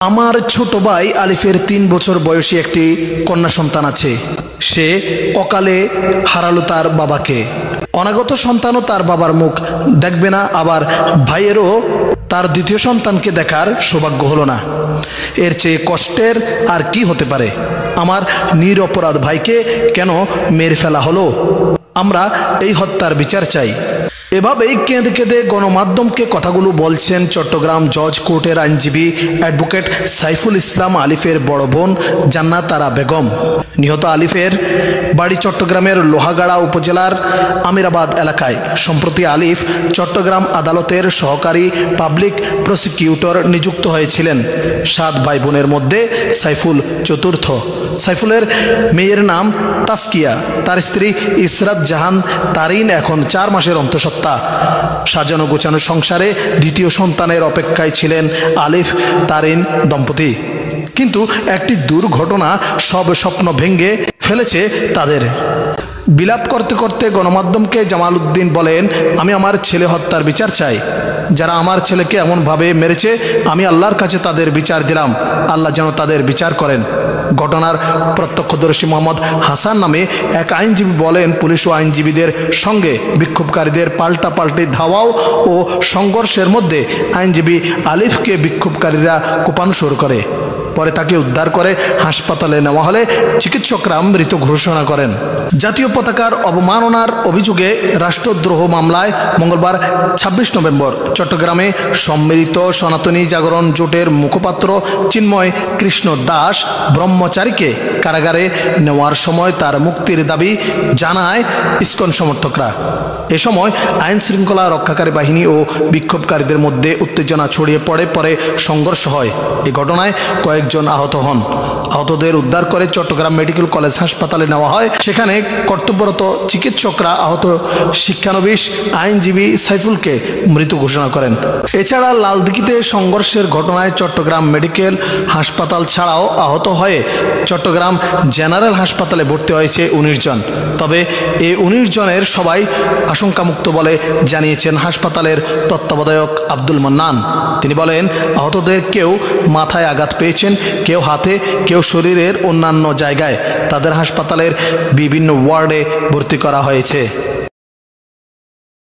আমার ছোট ভাই আলিফের 3 বছর বয়সী একটি কন্যা সন্তান আছে। সে অকালে হারালো তার বাবাকে। অনাগত সন্তানও তার বাবার মুখ দেখবে না, আবার ভাইয়েরও তার দ্বিতীয় সন্তানকে দেখার সৌভাগ্য হলো না। এর চেয়ে কষ্টের আর কি হতে পারে? আমার নিরপরাধ ভাইকে কেন মেরে ফেলা হলো? আমরা এই হত্যার বিচার চাই। এভাবেই কেঁদে কেঁদে গণমাধ্যমকে কথাগুলো বলছেন চট্টগ্রাম জজ কোর্টের আইনজীবী অ্যাডভোকেট সাইফুল ইসলাম আলিফের বড় বোন জান্নাত আরা বেগম। নিহত আলিফের বাড়ি চট্টগ্রামের লোহাগাড়া উপজেলার আমিরাবাদ এলাকায়। সম্প্রতি আলিফ চট্টগ্রাম আদালতের সহকারী পাবলিক প্রসিকিউটর নিযুক্ত হয়েছিলেন। 7 ভাই বোনের মধ্যে সাইফুল চতুর্থ। সাইফুলের মেয়ের নাম তাসকিয়া, তার স্ত্রী ইসরাত জাহান তারিন এখন 4 মাসের অন্তঃসত্ত্বা। সাজানো গোছানো সংসারে দ্বিতীয় সন্তানের অপেক্ষায় ছিলেন আলিফ তারিন দম্পতি। কিন্তু একটি দুর্ঘটনা সব স্বপ্ন ভেঙে ফেলেছে তাদের। বিলাপ করতে করতে গণমাধ্যমকে জামাল উদ্দিন বলেন, আমি আমার ছেলে হত্যার বিচার চাই। যারা আমার ছেলেকে এমনভাবে মেরেছে, আমি আল্লাহর কাছে তাদের বিচার দিলাম। আল্লাহ যেন তাদের বিচার করেন। ঘটনার প্রত্যক্ষদর্শী মোহাম্মদ হাসান নামে এক আইনজীবী বলেন, পুলিশ ও আইনজীবীদের সঙ্গে বিক্ষোভকারীদের পাল্টাপাল্টি ধাওয়াও ও সংঘর্ষের মধ্যে আইনজীবী আলিফকে বিক্ষোভকারীরা কোপানো শুরু করে। পরে তাকে উদ্ধার করে হাসপাতালে নেওয়া হলে চিকিৎসকরা মৃত ঘোষণা করেন। জাতীয় পতাকার অবমাননার অভিযোগে রাষ্ট্রদ্রোহ মামলায় মঙ্গলবার 26 নভেম্বর চট্টগ্রামে সম্মিলিত সনাতনী জাগরণ জোটের মুখপাত্র চিন্ময় কৃষ্ণ দাস ব্রহ্মচারীকে কারাগারে নেওয়ার সময় তার মুক্তির দাবি জানায় ইসকন সমর্থকরা। এ সময় আইন শৃঙ্খলা রক্ষাকারী বাহিনী ও বিক্ষোভকারীদের মধ্যে উত্তেজনা ছড়িয়ে পড়ে, পরে সংঘর্ষ হয়। এই ঘটনায় কয়েকজন আহত হন। আহতদের উদ্ধার করে চট্টগ্রাম মেডিকেল কলেজ হাসপাতালে নেওয়া হয়। সেখানে কর্তব্যরত চিকিৎসকরা আহত শিক্ষানবিশ আইনজীবী সাইফুলকে মৃত ঘোষণা করেন। এছাড়া লালদিঘিতে সংঘর্ষের ঘটনায় চট্টগ্রাম মেডিকেল হাসপাতাল ছাড়াও আহত হয়ে চট্টগ্রাম জেনারেল হাসপাতালে ভর্তি হয়েছে 19 জন। তবে এই 19 জনের সবাই আশঙ্কামুক্ত বলে জানিয়েছেন হাসপাতালের তত্ত্বাবধায়ক আব্দুল মান্নান। তিনি বলেন, আহতদের কেউ মাথায় আঘাত পেয়েছেন, কেউ হাতে, কেউ শরীরের অন্যান্য জায়গায়। তাদের হাসপাতালের বিভিন্ন ওয়ার্ডে ভর্তি করা হয়েছে।